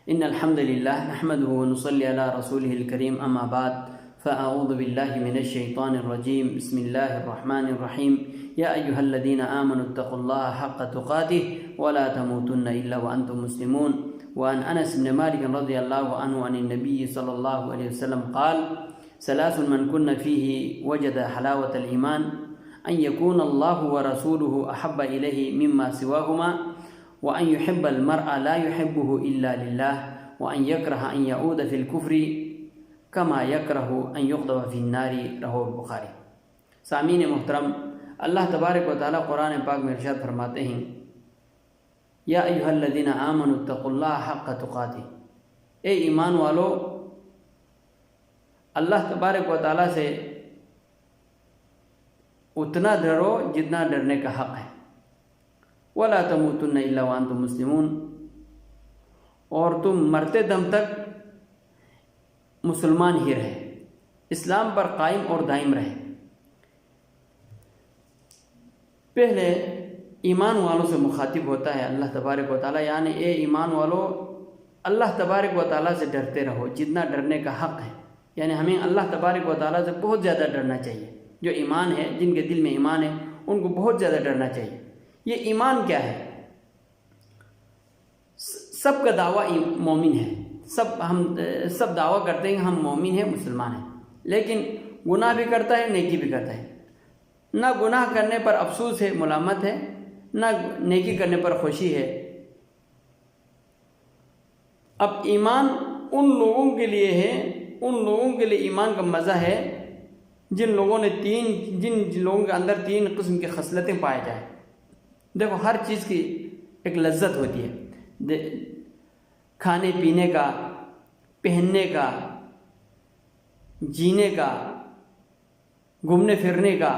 إن الحمد لله نحمده ونصلي على رسوله الكريم أما بعد فأعوذ بالله من الشيطان الرجيم بسم الله الرحمن الرحيم يا أيها الذين آمنوا اتقوا الله حق تقاته ولا تموتن إلا وأنتم مسلمون وعن أنس بن مالك رضي الله عنه عن النبي صلى الله عليه وسلم قال ثلاث من كن فيه وجد حلاوة الإيمان أن يكون الله ورسوله أحب إليه مما سواهما وأن يحب المرء لا يحبه إلا لله وأن يكره أن يعود في الكفر كما يكره أن يقذف في النار رواه البخاری۔ سامعین محترم، اللہ تبارک و تعالیٰ قرآن پاک میں ارشاد فرماتے ہیں یا ایھا الذین آمنوا اتقوا اللہ حق تقاتہ، اے ایمان والو اللہ تبارک و تعالیٰ سے اتنا ڈرو جتنا ڈرنے کا حق ہے، وَلَا تَمُوتُنَّ إِلَّا وَأَنْتُمْ مُسْلِمُونَ، اور تم مرتے دم تک مسلمان ہی رہے، اسلام پر قائم اور دائم رہے۔ پہلے ایمان والوں سے مخاطب ہوتا ہے اللہ تبارک و تعالیٰ، یعنی اے ایمان والو اللہ تبارک و تعالیٰ سے ڈرتے رہو جتنا ڈرنے کا حق ہے، یعنی ہمیں اللہ تبارک و تعالیٰ سے بہت زیادہ ڈرنا چاہیے۔ جو ایمان ہے، جن کے دل میں ایمان ہے، ان کو بہت زیادہ ڈرنا چاہیے۔ یہ ایمان کیا ہے؟ سب کا دعویٰ مومن ہے، سب دعویٰ کرتے ہیں کہ ہم مومن ہیں، مسلمان ہیں، لیکن گناہ بھی کرتا ہے، نیکی بھی کرتا ہے۔ نہ گناہ کرنے پر افسوس ہے، ملامت ہے، نہ نیکی کرنے پر خوشی ہے۔ اب ایمان ان لوگوں کے لیے ہے، ان لوگوں کے لیے ایمان کا مزہ ہے جن لوگوں کے اندر تین قسم کی خصلتیں پائے جائیں۔ دیکھو، ہر چیز کی ایک لذت ہوتی ہے، کھانے پینے کا، پہننے کا، جینے کا، گھومنے پھرنے کا،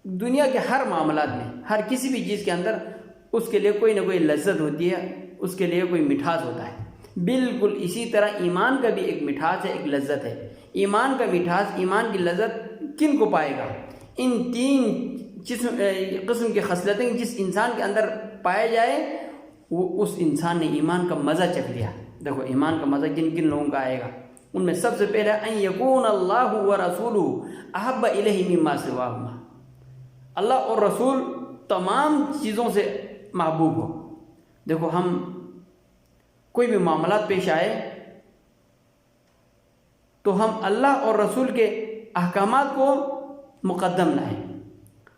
دنیا کے ہر معاملات میں، ہر کسی بھی چیز کے اندر اس کے لیے کوئی نہ کوئی لذت ہوتی ہے، اس کے لیے کوئی مٹھاس ہوتا ہے۔ بالکل اسی طرح ایمان کا بھی ایک مٹھاس ہے، ایک لذت ہے۔ ایمان کا مٹھاس، ایمان کی لذت کن کو پائے گا؟ ان تین قسم کی خصلتیں جس انسان کے اندر پائے جائے، وہ اس انسان نے ایمان کا مزہ چکھ لیا۔ دیکھو، ایمان کا مزہ کن کن لوگوں کا آئے گا؟ ان میں سب سے پہلے ان یکون اللہ ورسولہ احب الیہ مما سواہما، اللہ اور رسول تمام چیزوں سے محبوب ہو۔ دیکھو، ہم کوئی بھی معاملات پیش آئے تو ہم اللہ اور رسول کے احکامات کو مقدم لائیں۔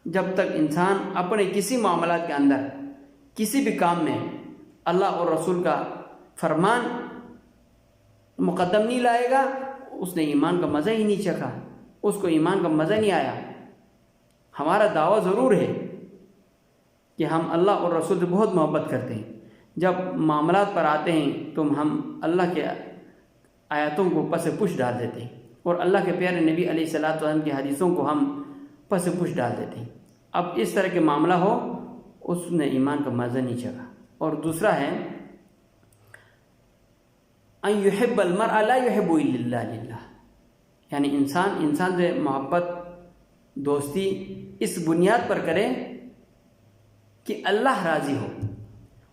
جب تک انسان اپنے کسی معاملات کے اندر، کسی بھی کام میں اللہ اور رسول کا فرمان مقدم نہیں لائے گا، اس نے ایمان کا مزہ ہی نہیں چکھا، اس کو ایمان کا مزہ نہیں آیا۔ ہمارا دعویٰ ضرور ہے کہ ہم اللہ اور رسول سے بہت محبت کرتے ہیں، جب معاملات پر آتے ہیں تو ہم اللہ کے آیاتوں کو پس پش ڈال دیتے ہیں، اور اللہ کے پیارے نبی علیہ الصلوۃ والسلام کی حدیثوں کو ہم پس پش ڈال دیتے ہیں۔ اب اس طرح کے معاملہ ہو، اس نے ایمان کا مزہ نہیں چکھا۔ اور دوسرا ہے ان یحب المرء لا یحب الا للہ، یعنی انسان سے محبت، دوستی اس بنیاد پر کرے کہ اللہ راضی ہو۔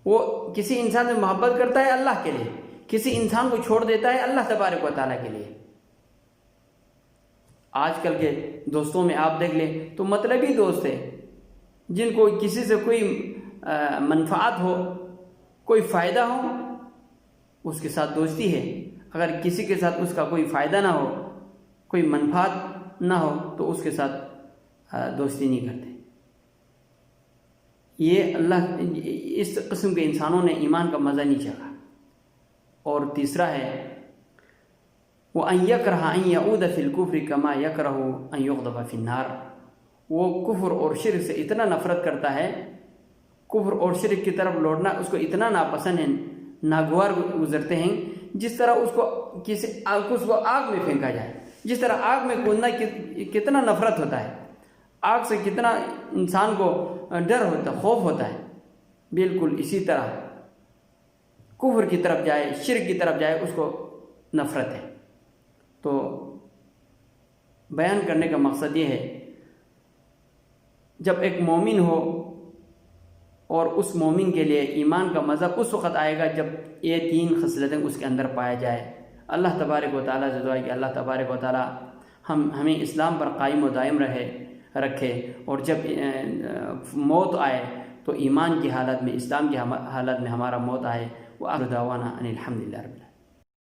وہ کسی انسان سے محبت کرتا ہے اللہ کے لیے، کسی انسان کو چھوڑ دیتا ہے اللہ تبارک و تعالیٰ کے لیے۔ آج کل کے دوستوں میں آپ دیکھ لیں تو مطلبی دوست ہیں، جن کو کسی سے کوئی منفعت ہو، کوئی فائدہ ہو، اس کے ساتھ دوستی ہے۔ اگر کسی کے ساتھ اس کا کوئی فائدہ نہ ہو، کوئی منفعت نہ ہو، تو اس کے ساتھ دوستی نہیں کرتے۔ اس قسم کے انسانوں نے ایمان کا مزہ نہیں چکھا۔ اور تیسرا ہے وَأَن يَكْرَهَ أَن يَعُودَ فِي الْكُفْرِ كَمَا يَكْرَهُ أَن يُقْذَفَ فِي النَّارِ، وہ کفر اور شرک سے اتنا نفرت کرتا ہے، کفر اور شرک کی طرف لوٹنا اس کو اتنا ناپسند ہے، ناگوار گزرتے ہیں، جس طرح اس کو آگ میں پھینکا جائے۔ جس طرح آگ میں کودنا کتنا نفرت ہوتا ہے، آگ سے کتنا انسان کو ڈر ہوتا ہے، خوف ہوتا ہے، بالکل اسی طرح کفر کی طرف جائے، شرک کی طرف جائے، اس کو نفرت ہے۔ تو بیان کرنے کا مقصد یہ ہے، جب ایک مومن ہو اور اس مومن کے لیے ایمان کا مزہ اس وقت آئے گا جب یہ 3 خصلتیں اس کے اندر پایا جائے۔ اللہ تبارک و تعالیٰ سے دعا ہے کہ اللہ تبارک و تعالیٰ ہمیں اسلام پر قائم و دائم رکھے، اور جب موت آئے تو ایمان کی حالت میں، اسلام کی حالت میں ہمارا موت آئے۔ وآخر دعوانا ان الحمد للہ رب العالمین۔